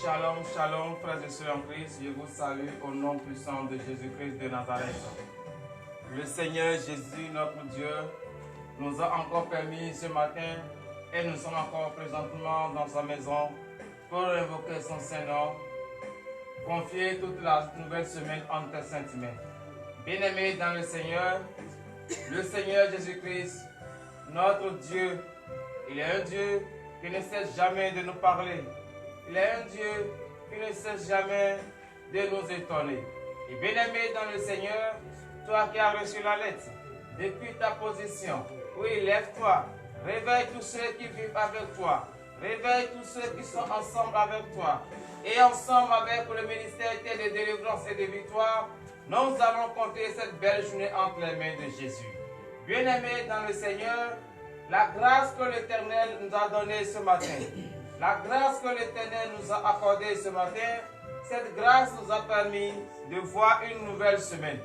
Shalom, shalom, frères et sœurs en Christ. Je vous salue au nom puissant de Jésus-Christ de Nazareth. Le Seigneur Jésus, notre Dieu, nous a encore permis ce matin et nous sommes encore présentement dans sa maison pour invoquer son Saint-Nom, confier toute la nouvelle semaine entre saintes mains. Bien-aimés dans le Seigneur Jésus-Christ, notre Dieu, il est un Dieu qui ne cesse jamais de nous parler. Il est un Dieu qui ne cesse jamais de nous étonner. Et bien-aimé dans le Seigneur, toi qui as reçu la lettre, depuis ta position, oui, lève-toi, réveille tous ceux qui vivent avec toi, réveille tous ceux qui sont ensemble avec toi. Et ensemble avec le ministère de délivrance et de victoire, nous allons compter cette belle journée entre les mains de Jésus. Bien-aimé dans le Seigneur, la grâce que l'Éternel nous a donnée ce matin, la grâce que l'Éternel nous a accordée ce matin, cette grâce nous a permis de voir une nouvelle semaine,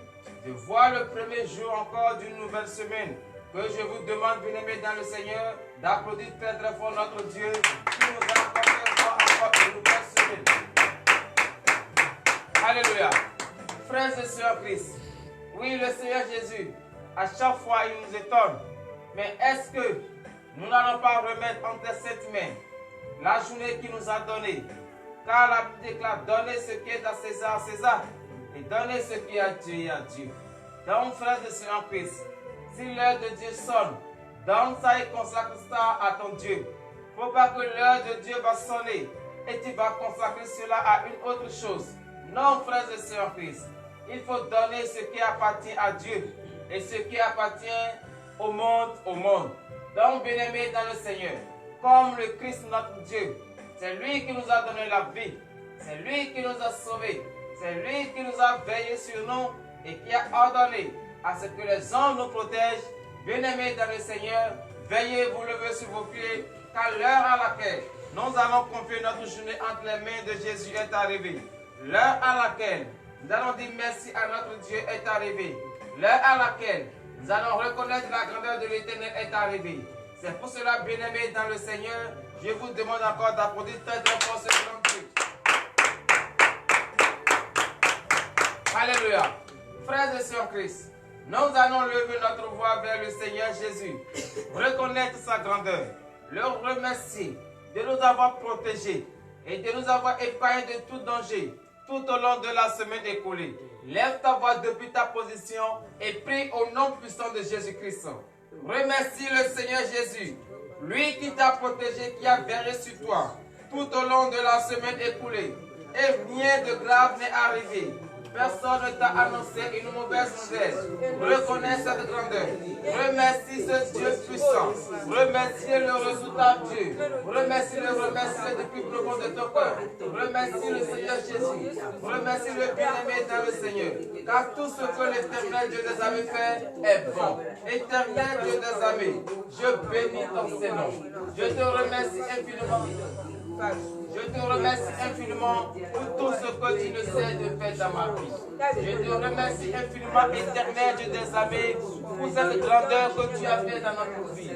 de voir le premier jour encore d'une nouvelle semaine, que je vous demande, bien-aimés dans le Seigneur, d'applaudir très très fort notre Dieu qui nous a accordé encore une nouvelle semaine. Alléluia. Frères et sœurs Christ, oui, le Seigneur Jésus, à chaque fois il nous étonne, mais est-ce que nous n'allons pas remettre entre cette main la journée qu'il nous a donnée, car la Bible déclare, donnez ce qui est à César, et donnez ce qui est à Dieu. Donc, frères et sœurs en Christ, si l'heure de Dieu sonne, donne ça et consacre ça à ton Dieu. Il ne faut pas que l'heure de Dieu va sonner et tu vas consacrer cela à une autre chose. Non, frères et sœurs en Christ, il faut donner ce qui appartient à Dieu et ce qui appartient au monde. Donc, bien-aimés dans le Seigneur, comme le Christ notre Dieu, c'est lui qui nous a donné la vie, c'est lui qui nous a sauvés, c'est lui qui nous a veillé sur nous et qui a ordonné à ce que les anges nous protègent. Bien-aimés dans le Seigneur, veillez vous lever sur vos pieds, car l'heure à laquelle nous allons confier notre journée entre les mains de Jésus est arrivée. L'heure à laquelle nous allons dire merci à notre Dieu est arrivée. L'heure à laquelle nous allons reconnaître la grandeur de l'Éternel est arrivée. C'est pour cela, bien-aimés dans le Seigneur, je vous demande encore d'applaudir très très fort ce grand Dieu. Alléluia. Frères et sœurs Christ, nous allons lever notre voix vers le Seigneur Jésus, reconnaître sa grandeur, le remercier de nous avoir protégés et de nous avoir épargnés de tout danger tout au long de la semaine écoulée. Lève ta voix depuis ta position et prie au nom puissant de Jésus-Christ. Remercie le Seigneur Jésus, lui qui t'a protégé, qui a veillé sur toi tout au long de la semaine écoulée. Et rien de grave n'est arrivé. Personne ne t'a annoncé une mauvaise nouvelle. Reconnais cette grandeur. Remercie ce Dieu puissant. Remercie-le résultat Dieu. Remercie-le depuis le profond de ton cœur. Remercie le Seigneur Jésus. Remercie le bien-aimé dans le Seigneur. Car tout ce que l'Éternel Dieu des armées fait est bon. Éternel Dieu des armées, je bénis ton Seigneur. Je te remercie infiniment. Je te remercie infiniment pour tout ce que tu ne sais de faire dans ma vie. Je te remercie infiniment, éternel Dieu des armées, pour cette grandeur que tu as fait dans notre vie.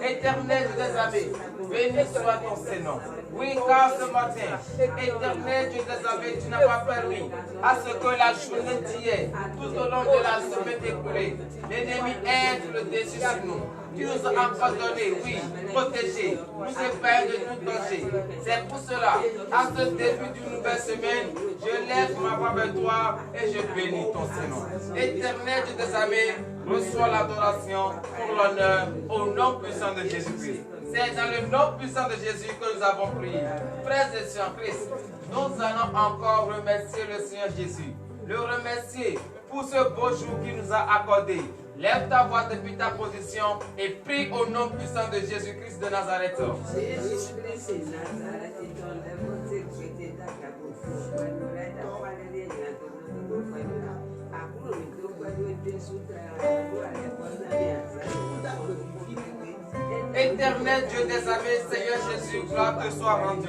Éternel Dieu des armées, béni soit ton Seigneur. Oui, car ce matin, éternel Dieu des armées, tu n'as pas permis à ce que la journée d'hier, tout au long de la semaine écoulée, l'ennemi ait le dessus sur nous. Tu nous as encore donné, oui, protégés, nous épargnés de tout danger. C'est pour cela, à ce début d'une nouvelle semaine, je lève ma voix vers toi et je bénis ton Seigneur. Éternel Dieu des armées, reçois l'adoration pour l'honneur au nom puissant de Jésus-Christ. C'est dans le nom puissant de Jésus que nous avons prié. Frères et sœurs en Christ, nous allons encore remercier le Seigneur Jésus. Le remercier pour ce beau jour qu'il nous a accordé. Lève ta voix depuis ta position et prie au nom puissant de Jésus-Christ de Nazareth. Jésus-Christ de Nazareth, Éternel Éternel Dieu des armées, Seigneur Jésus, gloire te soit rendue.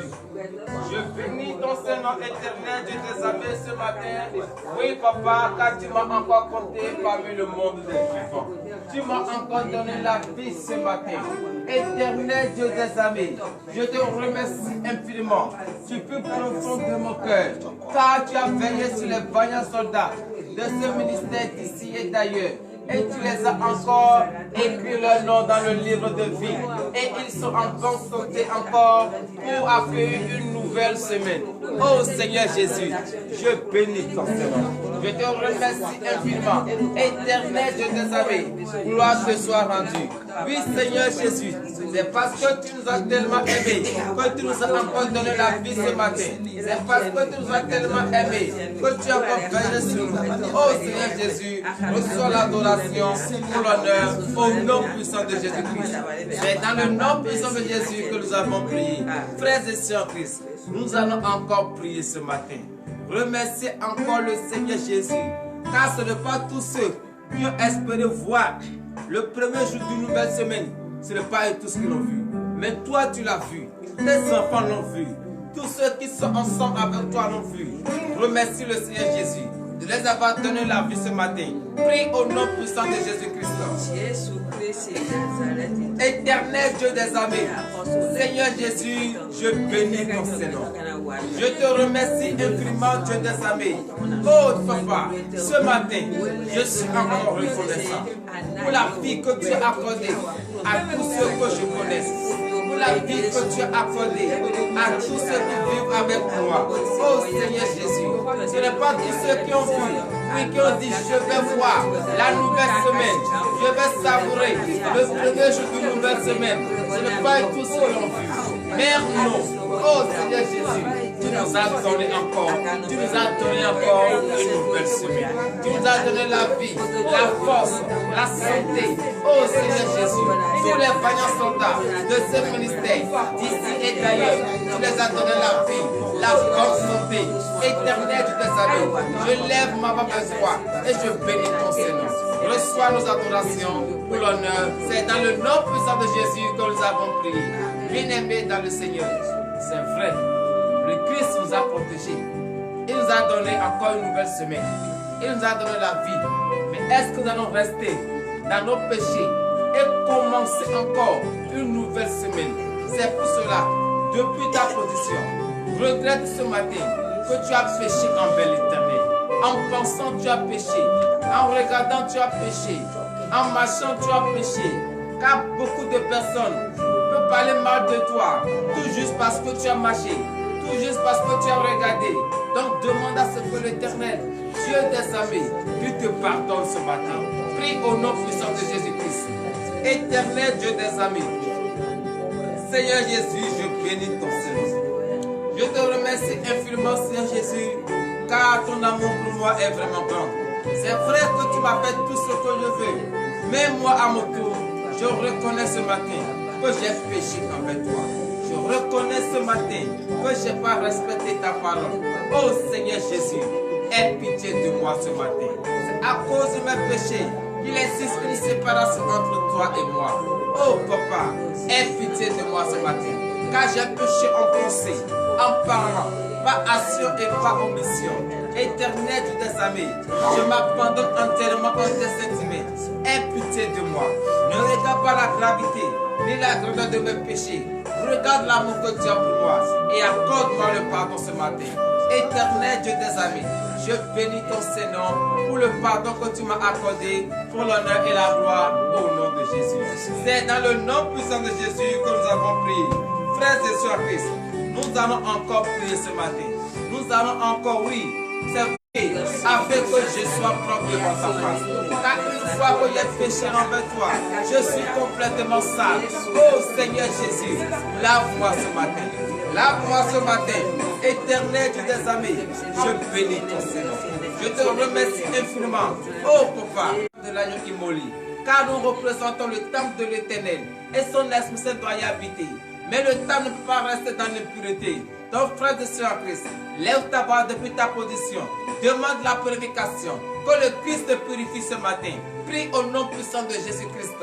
Je bénis ton Saint-Nom éternel, Dieu des armées, ce matin. Oui, papa, car tu m'as encore compté parmi le monde des vivants. Tu m'as encore donné la vie ce matin. Éternel Dieu des armées, je te remercie infiniment du plus profond de mon cœur, car tu as veillé sur les vaillants soldats de ce ministère d'ici et d'ailleurs. Et tu les as encore écrit leur nom dans le livre de vie. Et ils sont en bonne santé encore pour accueillir une nouvelle semaine. Oh Seigneur Jésus, je bénis ton Seigneur. Je te remercie infiniment. Éternel Dieu des armées, gloire te soit rendue. Oui Seigneur Jésus, c'est parce que tu nous as tellement aimés que tu nous as encore donné la vie ce matin. C'est parce que tu nous as tellement aimés que tu as encore veillé sur nous. Oh Seigneur Jésus, reçois l'adoration pour l'honneur au nom puissant de Jésus-Christ. C'est dans le nom puissant de Jésus que nous avons prié. Frères et sœurs en Christ, nous allons encore prier ce matin. Remerciez encore le Seigneur Jésus, car ce n'est pas tous ceux qui ont espéré voir le premier jour d'une nouvelle semaine. Ce n'est pas eux tous qui l'ont vu, mais toi tu l'as vu, tes enfants l'ont vu, tous ceux qui sont ensemble avec toi l'ont vu. Remercie le Seigneur Jésus de les avoir donné la vie ce matin. Prie au nom puissant de Jésus-Christ. Éternel Dieu des armées, Seigneur Jésus, je bénis ton Seigneur. Je te remercie infiniment, Dieu des armées. Oh papa, ce matin, je suis encore reconnaissant pour la vie que tu as accordée à tous ceux que je connais. Pour la vie que tu as accordée à tous ceux qui vivent avec moi. Oh Seigneur Jésus, ce n'est pas tous ceux qui ont vu, mais qui ont dit je vais voir la nouvelle semaine, je vais savourer le premier jour d'une nouvelle semaine. Ce n'est pas tous ceux qui l'ont vu. Mais non, oh Seigneur Jésus, tu nous as donné encore, tu nous as donné encore une nouvelle semaine. Tu nous as donné la vie, la force, la santé. Oh Seigneur Jésus, tous les vaillants soldats de ce ministère, d'ici et d'ailleurs, tu les as donné la vie, la bonne santé, éternelle de tes amis. Je lève ma voix vers toi et je bénis ton Seigneur. Reçois nos adorations pour l'honneur. C'est dans le nom puissant de Jésus que nous avons prié. Bien-aimés dans le Seigneur, c'est vrai, le Christ nous a protégés. Il nous a donné encore une nouvelle semaine. Il nous a donné la vie. Mais est-ce que nous allons rester dans nos péchés et commencer encore une nouvelle semaine? C'est pour cela, depuis ta position, regrette ce matin que tu as péché envers l'Éternel. En pensant, tu as péché. En regardant, tu as péché. En marchant, tu as péché. Car beaucoup de personnes peuvent parler mal de toi, tout juste parce que tu as marché, tout juste parce que tu as regardé. Donc demande à ce que l'Éternel, Dieu des armées, lui te pardonne ce matin. Prie au nom puissant de Jésus-Christ. Éternel Dieu des armées, Seigneur Jésus, je bénis ton Seigneur. Je te remercie infiniment, Seigneur Jésus, car ton amour pour moi est vraiment grand. C'est vrai que tu m'as fait tout ce que je veux, mais moi à mon tour, je reconnais ce matin que j'ai péché envers toi. Je reconnais ce matin que je n'ai pas respecté ta parole. Oh Seigneur Jésus, aie pitié de moi ce matin. C'est à cause de mes péchés qu'il existe une séparation entre toi et moi. Oh Papa, aie pitié de moi ce matin, car j'ai péché en pensée, en parlant, par action et par omission. Éternel de tes amis, je m'abandonne entièrement en tes sentiments. Aie pitié de moi. Ne regarde pas la gravité ni la grandeur de mes péchés. Regarde l'amour que tu as pour moi et accorde-moi le pardon ce matin. Éternel Dieu des amis, je bénis ton Seigneur pour le pardon que tu m'as accordé, pour l'honneur et la gloire au nom de Jésus. C'est dans le nom puissant de Jésus que nous avons prié. Frères et sœurs Christ, nous allons encore prier ce matin. Nous allons encore, oui, c'est vrai, afin que je sois propre devant ta face. Car une fois que j'ai péché envers toi, je suis complètement sale. Oh Seigneur Jésus, lave-moi ce matin. Lave-moi ce matin. Éternel Dieu des armées, je bénis ton Seigneur. Je te remercie infiniment. Oh Papa, de l'agneau immolé, car nous représentons le temple de l'Éternel et son esprit saint doit y habiter. Mais le temple ne peut pas rester dans l'impureté. Donc, frère de Sœur Christ, lève ta voix depuis ta position. Demande la purification. Que le Christ te purifie ce matin. prie au nom puissant de Jésus-Christ.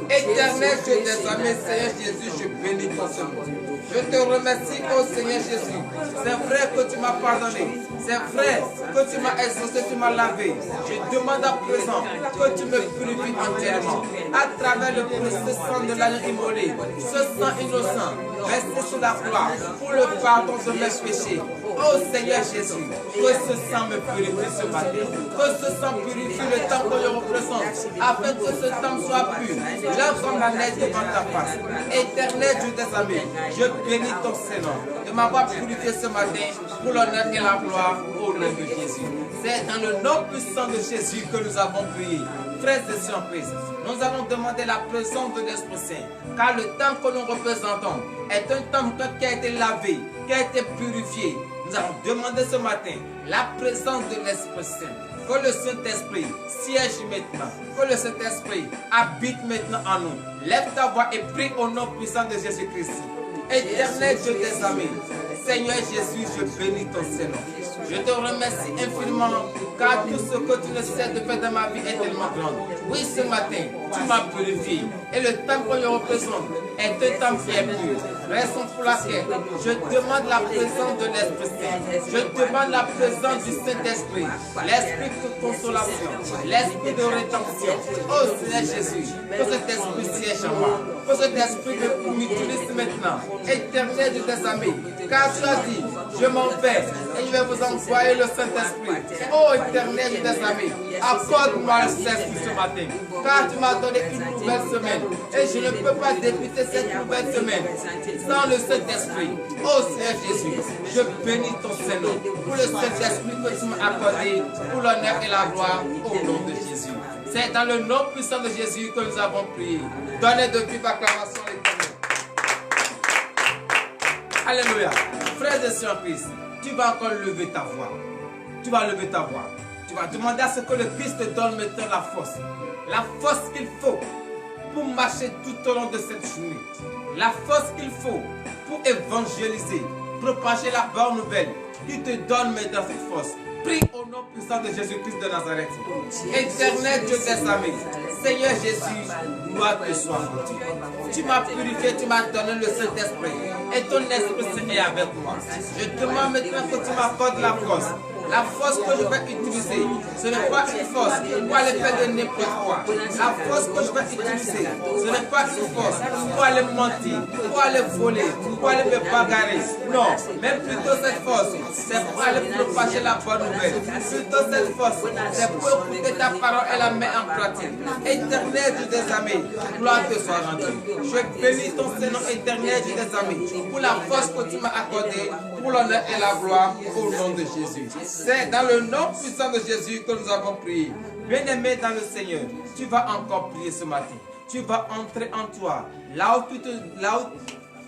Éternel Dieu des armées, Seigneur Jésus, je bénis ton Seigneur. Je te remercie, ô Seigneur Jésus. C'est vrai que tu m'as pardonné. C'est vrai que tu m'as exaucé, tu m'as lavé. Je demande à présent que tu me purifies entièrement. À travers le précieux sang de l'agneau immolé, ce sang innocent, versé sur la croix pour le pardon de mes péchés. Ô Seigneur Jésus, que ce sang me purifie ce matin. Que ce sang purifie le temps que je représente, afin que ce temps soit pur, là comme la neige devant ta face. Éternel Dieu des armées, je bénis ton Seigneur de m'avoir purifié ce matin pour l'honneur et la gloire au nom de Jésus. C'est dans le nom puissant de Jésus que nous avons prié. Frères et sœurs en Christ, nous allons demander la présence de l'Esprit Saint, car le temps que nous représentons est un temps qui a été lavé, qui a été purifié. Nous allons demander ce matin la présence de l'Esprit Saint. Que le Saint-Esprit siège maintenant. Que le Saint-Esprit habite maintenant en nous. Lève ta voix et prie au nom puissant de Jésus-Christ. Éternel Dieu des armées, Seigneur Jésus, je bénis ton Seigneur. Je te remercie infiniment car tout ce que tu ne sais de faire dans ma vie est tellement grand. Oui, ce matin, tu m'as purifié. Et le temps que je représente est un temps qui est pur. Raison pour laquelle je demande la présence de l'Esprit Saint. Je demande la présence du Saint-Esprit. L'Esprit de consolation. L'Esprit de rédemption. Oh Seigneur Jésus, que cet Esprit siège en moi. Que cet Esprit m'utilise maintenant. Éternel de tes amis. Car tu as dit, je m'en vais et je vais vous envoyer le Saint-Esprit. Oh Éternel de tes amis, accorde-moi le Saint-Esprit ce matin. Car tu m'as donné une nouvelle semaine. Et je ne peux pas débuter cette nouvelle semaine sans le Saint-Esprit. Oh Seigneur Jésus, je bénis ton Seigneur pour le Saint-Esprit que tu m'as accordé, pour l'honneur et la gloire au nom de Jésus. C'est dans le nom puissant de Jésus que nous avons prié. Donnez de vive acclamation à l'Éternel. Alléluia. Frères et sœurs en Christ, tu vas encore lever ta voix. Tu vas lever ta voix. Tu vas demander à ce que le Christ te donne maintenant la force. La force qu'il faut pour marcher tout au long de cette journée. La force qu'il faut pour évangéliser, propager la bonne nouvelle. Il te donne maintenant cette force. Prie au nom puissant de Jésus-Christ de Nazareth. Éternel Dieu des armées, Seigneur Jésus, gloire te soit rendue. Tu m'as purifié, tu m'as donné le Saint-Esprit. Et ton Esprit Saint est avec moi. Je demande maintenant que tu m'accordes la force. La force que je vais utiliser, ce n'est pas une force pour aller faire de n'importe quoi. La force que je vais utiliser, ce n'est pas une force pour aller mentir, pour aller voler, pour aller me bagarrer. Non, mais plutôt cette force, c'est pour aller propager la bonne nouvelle. Plutôt cette force, c'est pour écouter ta parole et la mettre en pratique. Éternel Dieu des armées, gloire te soit rendue. Je bénis ton Seigneur éternel Dieu des armées pour la force que tu m'as accordée, pour l'honneur et la gloire au nom de Jésus. C'est dans le nom puissant de Jésus que nous avons prié. Bien-aimé dans le Seigneur, tu vas encore prier ce matin. Tu vas entrer en toi. Là où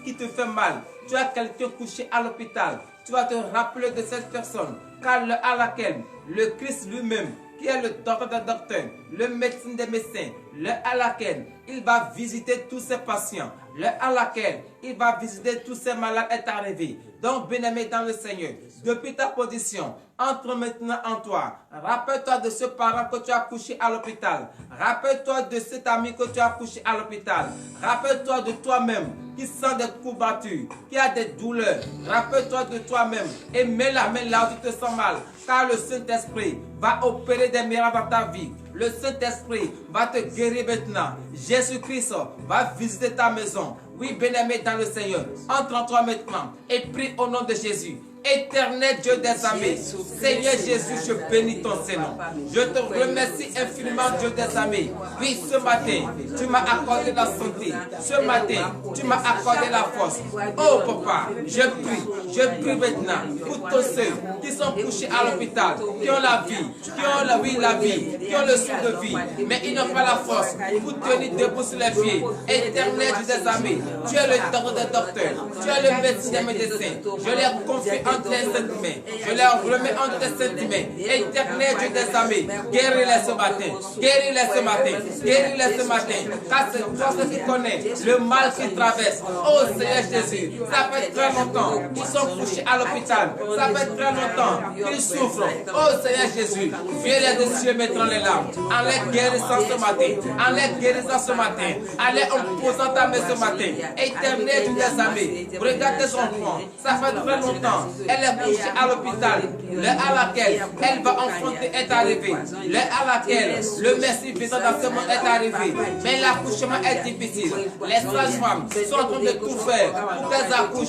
qui te fait mal, tu as quelqu'un couché à l'hôpital. Tu vas te rappeler de cette personne à laquelle le Christ lui-même, qui est le docteur des docteurs, le médecin des médecins, à laquelle il va visiter tous ses patients, à laquelle il va visiter tous ses malades est arrivé. Donc, bien-aimé dans le Seigneur, depuis ta position, entre maintenant en toi. Rappelle-toi de ce parent que tu as couché à l'hôpital. Rappelle-toi de cet ami que tu as couché à l'hôpital. Rappelle-toi de toi-même qui sent des courbatures, qui a des douleurs. Rappelle-toi de toi-même et mets la main là où tu te sens mal. Car le Saint-Esprit va opérer des miracles dans ta vie. Le Saint-Esprit va te guérir maintenant. Jésus-Christ va visiter ta maison. Oui, bien-aimé dans le Seigneur, entre en toi maintenant et prie au nom de Jésus. Éternel Dieu des armées, Seigneur Jésus, je bénis ton Seigneur. Je te remercie infiniment, Dieu des armées. Oui, ce matin, tu m'as accordé la santé. Ce matin, tu m'as accordé la force. Oh, papa, je prie maintenant pour tous ceux qui sont couchés à l'hôpital, qui ont la vie, qui ont la vie, qui ont le souffle de vie, mais ils n'ont pas la force pour tenir debout sur les pieds. Éternel Dieu des armées, tu es le docteur des docteurs, tu es le médecin des médecins. Je les confie en entre tes saintes mains. Je les remets entre tes saintes mains. Éternel Dieu des armées, guéris-les ce matin. Guéris-les ce matin. Guéris-les ce matin. Car c'est toi qui connais le mal qu'ils traversent. Oh Seigneur Jésus, ça fait très longtemps qu'ils sont couchés à l'hôpital. Ça fait très longtemps qu'ils souffrent. Oh Seigneur Jésus, viens les dessus maintenant les larmes. En les guérissant ce matin. En les guérissant ce matin. En les posant ta main ce matin. Éternel Dieu des armées, regarde tes enfants. Ça fait très longtemps. Elle est couchée à l'hôpital. L'heure à laquelle elle va enfanter est arrivée. L'heure à laquelle le Messie vivant dans ce monde est arrivé. Mais l'accouchement est difficile. Les sages-femmes sont en train de tout faire pour qu'elles accouchent.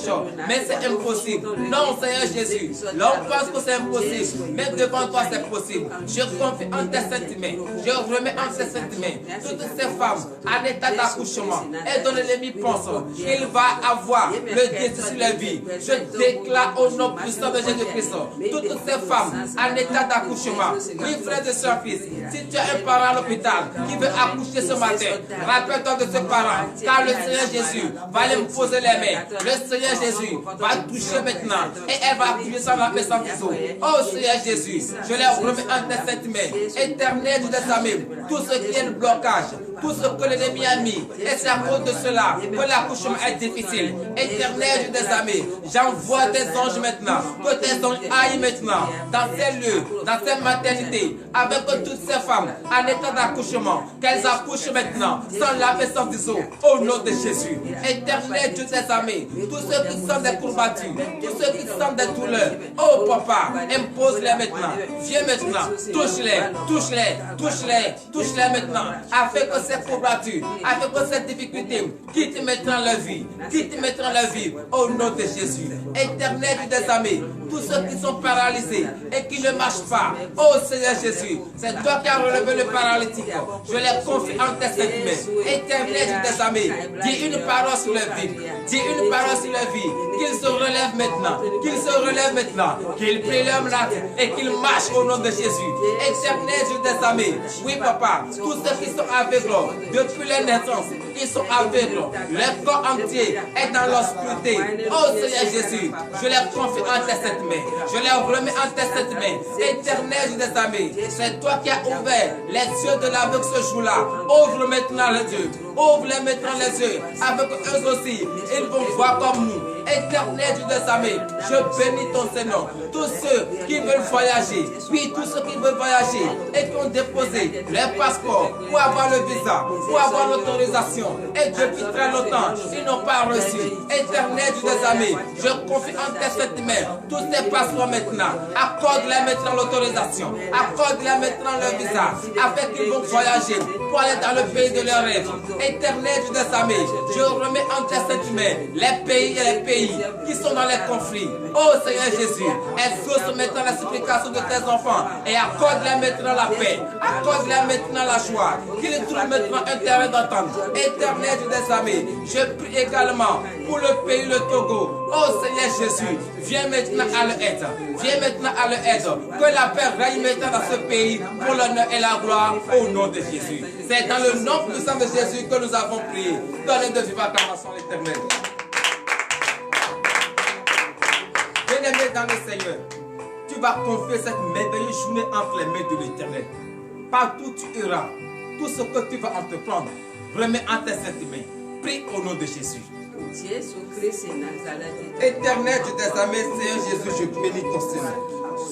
Mais c'est impossible. Non, Seigneur Jésus. L'homme pense que c'est impossible. Mais devant toi, c'est possible. Je confie en tes saintes mains. Je remets en tes saintes mains toutes ces femmes en état d'accouchement. Et dont l'ennemi pense qu'il va avoir le désir sur la vie. Je déclare au nom puissant de Jésus-Christ toutes ces femmes en état d'accouchement. Oui, frères et sœurs, fils, si tu as un parent à l'hôpital qui veut accoucher ce matin, rappelle-toi de ce parent, car le Seigneur Jésus va lui poser les mains. Le Seigneur Jésus va toucher maintenant et elle va appuyer sur la main sans ciseaux. Oh Seigneur Jésus, je les remets en tes saintes mains. Éternel Dieu des armées, tout ce qui est le blocage, tout ce que l'ennemi a mis, et c'est à cause de cela que l'accouchement est difficile. Éternel Dieu des armées, j'envoie tes anges maintenant, que tes anges aillent maintenant dans ces lieux, dans ces maternités, avec toutes ces femmes en état d'accouchement, qu'elles accouchent maintenant, sans laver, sans ciseaux, au nom de Jésus. Éternel Dieu des armées, tous ceux qui sont des courbatures, tous ceux qui sont des douleurs, oh papa, impose-les maintenant, viens maintenant, touche-les, touche-les, touche-les, touche-les maintenant, afin que ces courbatures, afin que ces difficultés quittent maintenant leur vie, quittent maintenant leur vie, au nom de Jésus. Éternel Dieu des armées, tous ceux qui sont paralysés et qui ne marchent pas, oh Seigneur Jésus, c'est toi qui as relevé le paralytique, je les confie en tes saintes mains. Éternel Dieu des armées, dis une parole sur leur vie, dis une parole sur leur vie, qu'ils se relèvent maintenant, qu'ils se relèvent maintenant, qu'ils plient leur latte et qu'ils marchent au nom de Jésus. Éternel Dieu des armées, oui papa, tous ceux qui sont aveugles depuis leur naissance, ils sont aveugles, leur corps entier est dans l'obscurité. Oh Seigneur Jésus, je les confie en tes saintes mains, je les remets en tes saintes mains. Éternel Dieu des armées, c'est toi qui as ouvert les yeux de l'aveugle ce jour-là. Ouvre maintenant les yeux, ouvre-les maintenant les yeux, avec eux aussi, ils vont voir comme nous. Éternel Dieu des armées, je bénis ton Seigneur. Tous ceux qui veulent voyager, puis tous ceux qui veulent voyager et qui ont déposé leur passeport pour avoir le visa, pour avoir l'autorisation, et depuis très longtemps, ils n'ont pas reçu. Éternel Dieu des armées, je confie en tes saintes mains tous ces passeports maintenant. Accorde-les maintenant l'autorisation, accorde-les maintenant le visa, afin qu'ils vont voyager pour aller dans le pays de leurs rêves. Éternel Dieu des armées, je remets en tes saintes mains les pays et les pays qui sont dans les conflits. Oh Seigneur Jésus, exauce maintenant la supplication de tes enfants et accorde-les maintenant la paix, accorde-les maintenant la joie, qu'ils trouvent maintenant un terrain d'entente. Éternel Dieu des armées, je prie également pour le pays, le Togo. Oh Seigneur Jésus, viens maintenant à leur aide, viens maintenant à leur aide, que la paix règne maintenant dans ce pays pour l'honneur et la gloire au nom de Jésus. C'est dans le nom puissant de Jésus que nous avons prié. Donnez de vivre acclamation à l'Éternel. Bien-aimé dans le Seigneur, tu vas confier cette merveilleuse journée entre les mains de l'Éternel. Partout tu iras, tout ce que tu vas entreprendre, remets en tes saintes mains. Prie au nom de Jésus. Éternel Dieu des armées, Seigneur Jésus, je bénis ton Seigneur.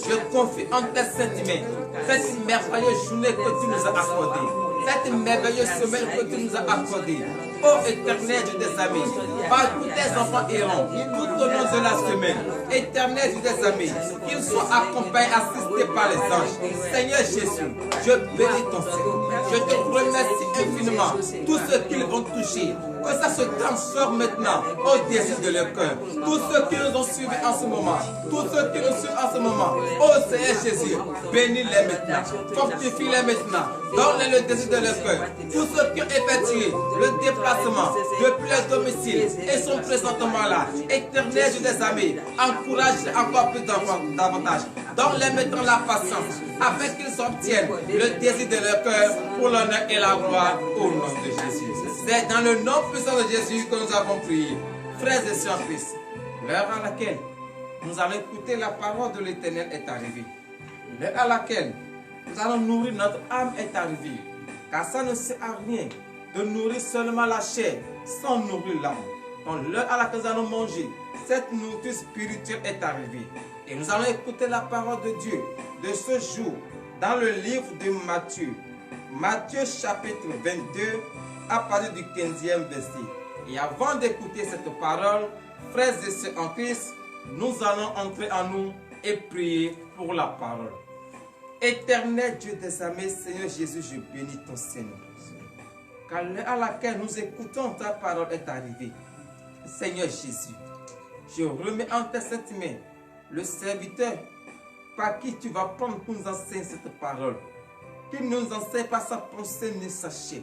Je confie en tes saintes mains cette merveilleuse journée que tu nous as accordée, cette merveilleuse semaine que tu nous as accordée. Oh Éternel Dieu des armées, par tous tes enfants errants, tout au long de la semaine, Éternel Dieu des armées, qu'ils soient accompagnés, assistés par les anges. Seigneur Jésus, je bénis ton Seigneur. Je te remercie infiniment tous ceux qu'ils vont toucher. Que ça se transforme maintenant au désir de leur cœur. Tous ceux qui nous ont suivis en ce moment, tous ceux qui nous suivent en ce moment, oh Seigneur Jésus, bénis-les maintenant, fortifie-les maintenant, donne-les le désir de leur cœur. Tous ceux qui ont effectué le déplacement depuis leur domicile et sont présentement là, Éternel Dieu des armées, encourage encore plus davantage. Donne-les maintenant la patience, afin qu'ils obtiennent le désir de leur cœur pour l'honneur et la gloire au nom de Jésus. C'est dans le nom puissant de Jésus que nous avons prié. Frères et sœurs en Christ, l'heure à laquelle nous allons écouter la parole de l'Éternel est arrivée. L'heure à laquelle nous allons nourrir notre âme est arrivée. Car ça ne sert à rien de nourrir seulement la chair sans nourrir l'âme. Donc l'heure à laquelle nous allons manger, cette nourriture spirituelle est arrivée. Et nous allons écouter la parole de Dieu de ce jour dans le livre de Matthieu. Matthieu chapitre 22 à partir du 15e verset. Et avant d'écouter cette parole, frères et sœurs en Christ, nous allons entrer en nous et prier pour la parole. Éternel Dieu des armées, Seigneur Jésus, je bénis ton Seigneur. Car l'heure à laquelle nous écoutons ta parole est arrivée. Seigneur Jésus, je remets en tes saintes mains le serviteur par qui tu vas prendre pour nous enseigner cette parole. Qu'il ne nous enseigne pas sa pensée ni sa chair,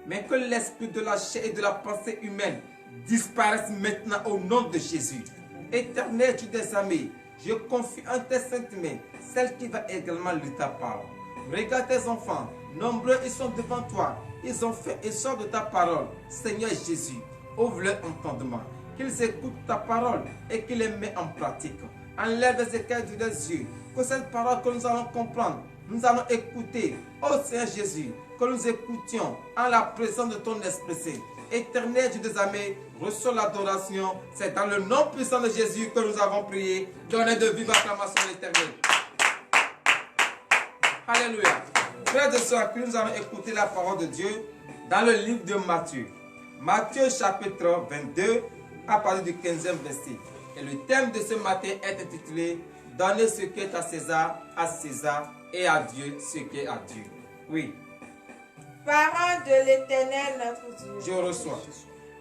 mais que l'esprit de la chair et de la pensée humaine disparaisse maintenant au nom de Jésus. Éternel Dieu des armées, je confie en tes saintes mains celle qui va également lire ta parole. Regarde tes enfants, nombreux ils sont devant toi, ils ont fait et sortent de ta parole. Seigneur Jésus, ouvre leur entendement, qu'ils écoutent ta parole et qu'ils les mettent en pratique. Enlève les écailles de leurs yeux, que cette parole que nous allons comprendre, nous allons écouter, ô Seigneur Jésus, que nous écoutions en la présence de ton Esprit Saint. Éternel Dieu des armées, reçois l'adoration. C'est dans le nom puissant de Jésus que nous avons prié. Donnez de vive acclamation à l'Éternel. Alléluia. Frères et sœurs, nous allons écouter la parole de Dieu dans le livre de Matthieu. Matthieu chapitre 22 à partir du 15e verset. Et le thème de ce matin est intitulé « Donnez ce qui est à César, et à Dieu ce qui est à Dieu ». Oui. Parole de l'Éternel notre Dieu. Je reçois.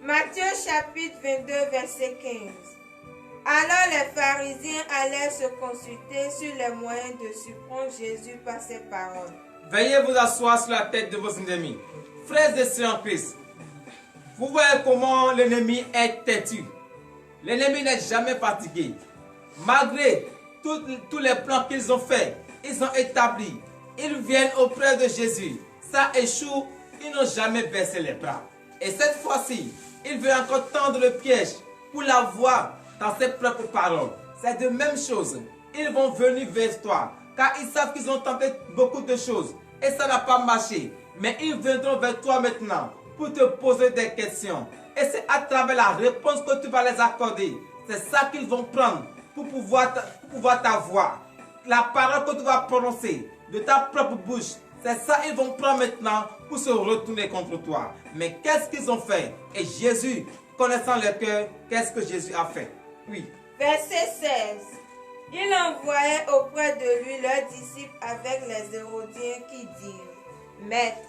Matthieu chapitre 22 verset 15. Alors les pharisiens allèrent se consulter sur les moyens de surprendre Jésus par ses paroles. Veuillez vous asseoir sur la tête de vos ennemis. Frères et sœurs en Christ, vous voyez comment l'ennemi est têtu. L'ennemi n'est jamais fatigué. Malgré tous les plans qu'ils ont faits, ils ont établi, ils viennent auprès de Jésus. Ça échoue, ils n'ont jamais baissé les bras. Et cette fois-ci, il veut encore tendre le piège pour l'avoir dans ses propres paroles. C'est de même chose. Ils vont venir vers toi, car ils savent qu'ils ont tenté beaucoup de choses et ça n'a pas marché. Mais ils viendront vers toi maintenant pour te poser des questions. Et c'est à travers la réponse que tu vas les accorder. C'est ça qu'ils vont prendre pour pouvoir t'avoir. La parole que tu vas prononcer de ta propre bouche, c'est ça qu'ils vont prendre maintenant pour se retourner contre toi. Mais qu'est-ce qu'ils ont fait? Et Jésus, connaissant leur cœur, qu'est-ce que Jésus a fait? Oui. Verset 16. Il envoyait auprès de lui leurs disciples avec les Hérodiens qui dirent: Maître,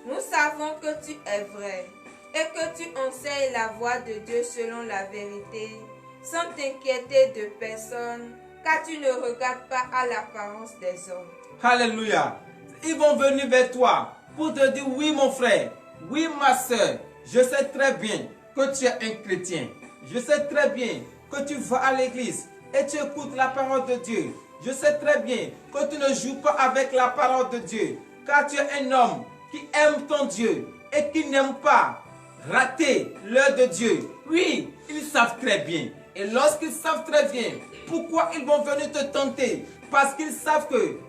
nous savons que tu es vrai et que tu enseignes la voie de Dieu selon la vérité, sans t'inquiéter de personne, car tu ne regardes pas à l'apparence des hommes. Alléluia. Ils vont venir vers toi pour te dire: oui mon frère, oui ma soeur, je sais très bien que tu es un chrétien. Je sais très bien que tu vas à l'église et tu écoutes la parole de Dieu. Je sais très bien que tu ne joues pas avec la parole de Dieu, car tu es un homme qui aime ton Dieu et qui n'aime pas rater l'heure de Dieu. Oui, ils savent très bien. Et lorsqu'ils savent très bien, pourquoi ils vont venir te tenter? Parce qu'ils savent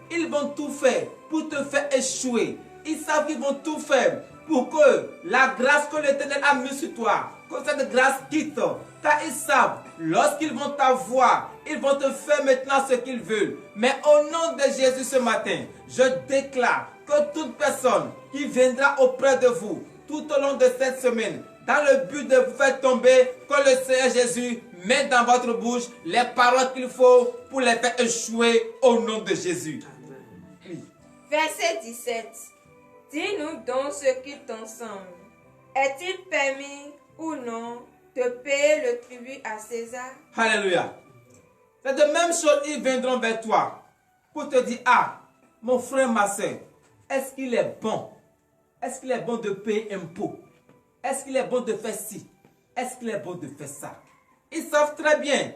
qu'ils vont tout faire pour te faire échouer. Ils savent qu'ils vont tout faire pour que la grâce que l'Éternel a mise sur toi, que cette grâce quitte. Car ils savent, lorsqu'ils vont t'avoir, ils vont te faire maintenant ce qu'ils veulent. Mais au nom de Jésus ce matin, je déclare que toute personne qui viendra auprès de vous tout au long de cette semaine, dans le but de vous faire tomber, que le Seigneur Jésus mette dans votre bouche les paroles qu'il faut pour les faire échouer au nom de Jésus. Oui. Verset 17. Dis-nous donc ce qui t'ensemble. Est-il permis ou non de payer le tribut à César? Alléluia. C'est de même chose, ils viendront vers toi pour te dire: ah, mon frère, ma soeur, est-ce qu'il est bon? Est-ce qu'il est bon de payer impôt? Est-ce qu'il est bon de faire ci? Est-ce qu'il est bon de faire ça? Ils savent très bien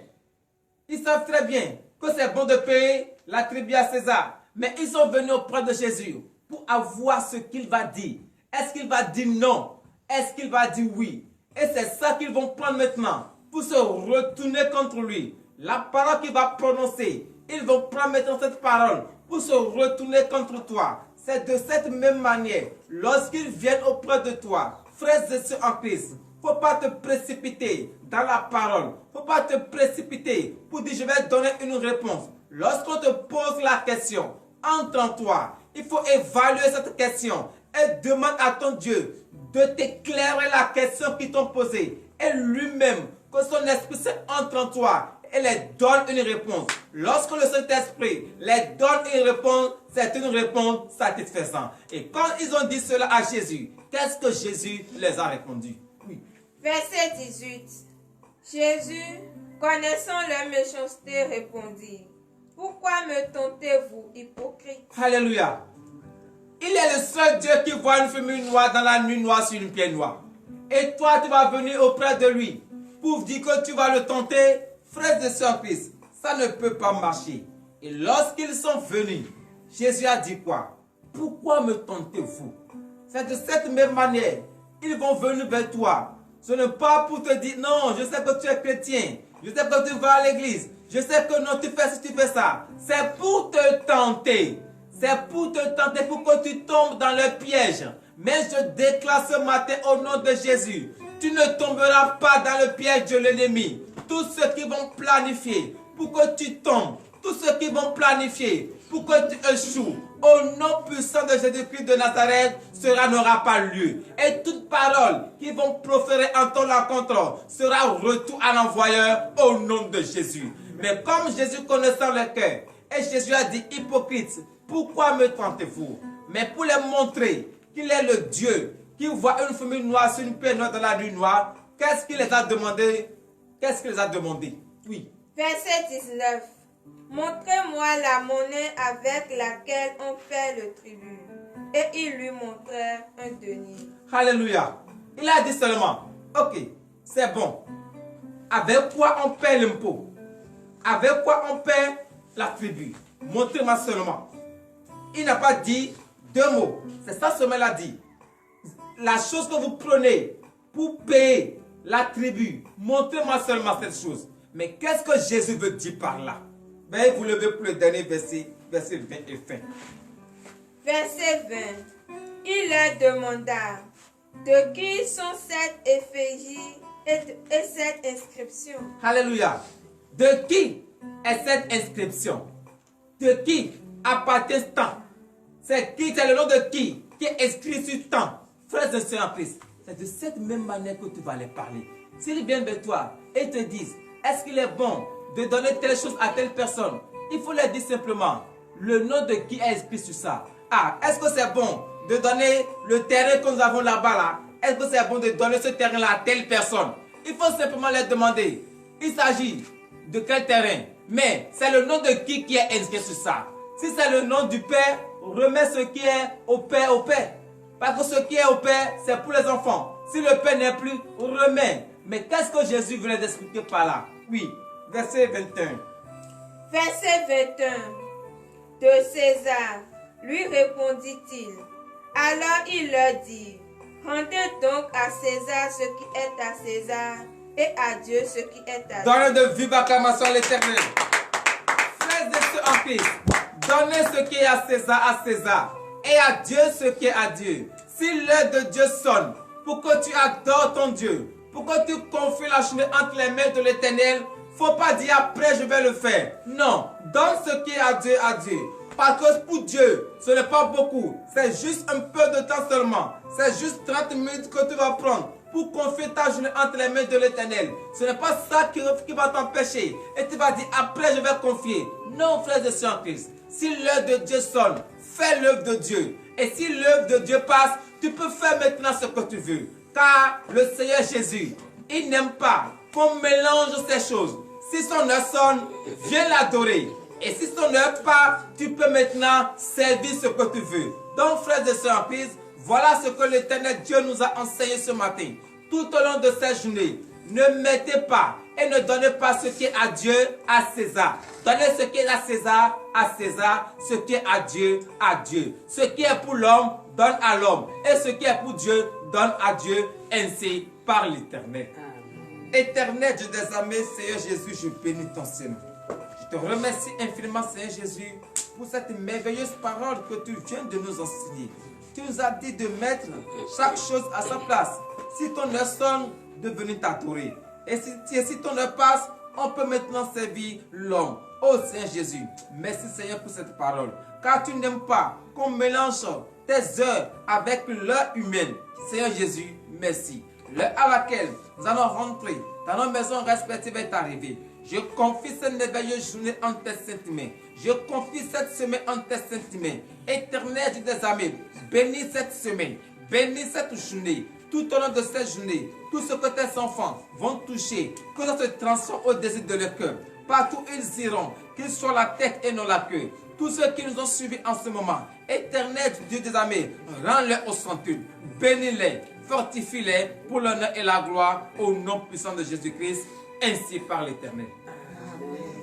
que c'est bon de payer la tribu à César. Mais ils sont venus auprès de Jésus pour avoir ce qu'il va dire. Est-ce qu'il va dire non? Est-ce qu'il va dire oui? Et c'est ça qu'ils vont prendre maintenant pour se retourner contre lui. la parole qu'il va prononcer, ils vont prendre maintenant cette parole pour se retourner contre toi. C'est de cette même manière, lorsqu'ils viennent auprès de toi, frères et sœurs en Christ, il ne faut pas te précipiter dans la parole. Il ne faut pas te précipiter pour dire je vais donner une réponse. Lorsqu'on te pose la question, entre en toi. Il faut évaluer cette question et demande à ton Dieu de t'éclairer la question qu'ils t'ont posée. Et lui-même, que son Esprit entre en toi et les donne une réponse. Lorsque le Saint-Esprit les donne une réponse, c'est une réponse satisfaisante. Et quand ils ont dit cela à Jésus, qu'est-ce que Jésus les a répondu? Oui. Verset 18. Jésus, connaissant leur méchanceté, répondit: pourquoi me tentez-vous, hypocrite? Alléluia. Il est le seul Dieu qui voit une fumée noire dans la nuit noire sur une pierre noire. Et toi, tu vas venir auprès de lui pour dire que tu vas le tenter. Frères et sœurs en Christ, ça ne peut pas marcher. Et lorsqu'ils sont venus, Jésus a dit quoi? Pourquoi me tentez-vous? C'est de cette même manière, ils vont venir vers toi. Ce n'est pas pour te dire non, je sais que tu es chrétien, je sais que tu vas à l'église, je sais que non, tu fais ci, tu fais ça. C'est pour te tenter. C'est pour te tenter, pour que tu tombes dans le piège. Mais je déclare ce matin au nom de Jésus, tu ne tomberas pas dans le piège de l'ennemi. Tous ceux qui vont planifier pour que tu tombes, tous ceux qui vont planifier pour que tu échoues, au nom puissant de Jésus-Christ de Nazareth, cela n'aura pas lieu. Et toute parole qu'ils vont proférer en ton encontre sera retour à l'envoyeur au nom de Jésus. Mais comme Jésus connaissant le cœur, et Jésus a dit: hypocrite, pourquoi me tentez-vous? Mais pour les montrer qu'il est le Dieu qui voit une fumée noire sur une pierre noire dans la nuit noire, qu'est-ce qu'il les a demandé? Qu'est-ce qu'il les a demandé? Oui. Verset 19. Montrez-moi la monnaie avec laquelle on fait le tribut. Et ils lui montrèrent un denier. Alléluia. Il a dit seulement: ok, c'est bon. Avec quoi on paie l'impôt? Avec quoi on paie la tribu? Montrez-moi seulement. Il n'a pas dit deux mots. C'est ça seulement qu'il a dit. La chose que vous prenez pour payer la tribu, montrez-moi seulement cette chose. Mais qu'est-ce que Jésus veut dire par là? Ben, vous levez pour le dernier verset, verset 20 et fin. Verset 20. Il leur demanda: de qui sont cette effigie et cette inscription? Alléluia. De qui est cette inscription? De qui appartient ce temps? C'est qui? C'est le nom de qui est inscrit sur temps? Frères et sœurs en Christ, c'est de cette même manière que tu vas les parler. S'ils viennent vers toi et te disent: est-ce qu'il est bon de donner telle chose à telle personne? Il faut leur dire simplement le nom de qui est inscrit sur ça. Ah, est-ce que c'est bon de donner le terrain que nous avons là-bas là? Est-ce que c'est bon de donner ce terrain-là à telle personne? Il faut simplement leur demander: il s'agit de quel terrain? Mais c'est le nom de qui est inscrit sur ça. Si c'est le nom du Père, remets ce qui est au Père au Père. Parce que ce qui est au Père, c'est pour les enfants. Si le Père n'est plus, remets. Mais qu'est-ce que Jésus voulait expliquer par là? Oui, verset 21. Verset 21. De César, lui répondit-il. Alors il leur dit: rendez donc à César ce qui est à César, et à Dieu ce qui est à Dieu. Donnez de vive acclamation à l'Éternel. Frères et sœurs en Christ, donnez ce qui est à César, et à Dieu ce qui est à Dieu. Si l'heure de Dieu sonne, pour que tu adores ton Dieu, pour que tu confies la journée entre les mains de l'Éternel, faut pas dire après je vais le faire. Non, donne ce qui est à Dieu. Parce que pour Dieu, ce n'est pas beaucoup. C'est juste un peu de temps seulement. C'est juste 30 minutes que tu vas prendre pour confier ta journée entre les mains de l'Éternel. Ce n'est pas ça qui va t'empêcher. Et tu vas dire après je vais confier. Non, frères et sœurs en Christ. Si l'heure de Dieu sonne, fais l'œuvre de Dieu. Et si l'œuvre de Dieu passe, tu peux faire maintenant ce que tu veux. Car le Seigneur Jésus, il n'aime pas qu'on mélange ces choses. Si son heure sonne, viens l'adorer. Et si son heure part, tu peux maintenant servir ce que tu veux. Donc, frères et sœurs en Christ, voilà ce que l'Éternel Dieu nous a enseigné ce matin. Tout au long de cette journée, ne mettez pas et ne donnez pas ce qui est à Dieu à César. Donnez ce qui est à César, ce qui est à Dieu, à Dieu. Ce qui est pour l'homme, donne à l'homme. Et ce qui est pour Dieu, donne à Dieu, ainsi par l'Éternel. Éternel Dieu des armées, Seigneur Jésus, je bénis ton Seigneur. Je te remercie infiniment, Seigneur Jésus, pour cette merveilleuse parole que tu viens de nous enseigner. Tu nous as dit de mettre chaque chose à sa place. Si ton heure sonne, de venir t'adorer. Et si ton heure passe, on peut maintenant servir l'homme. Oh Seigneur Jésus, merci Seigneur pour cette parole. Car tu n'aimes pas qu'on mélange tes heures avec l'heure humaine. Seigneur Jésus, merci. L'heure à laquelle nous allons rentrer dans nos maisons respectives est arrivée. Je confie cette merveilleuse journée en tes saintes mains. Je confie cette semaine en tes saintes mains. Éternel Dieu des armées, bénis cette semaine, bénis cette journée. Tout au long de cette journée, tout ce que tes enfants vont toucher, que ça se transforme au désir de leur cœur. Partout où ils iront, qu'ils soient la tête et non la queue. Tous ceux qui nous ont suivis en ce moment, Éternel Dieu des armées, rends-les au centuple, bénis-les, fortifie-les pour l'honneur et la gloire au nom puissant de Jésus-Christ, ainsi par l'Éternel. Amen.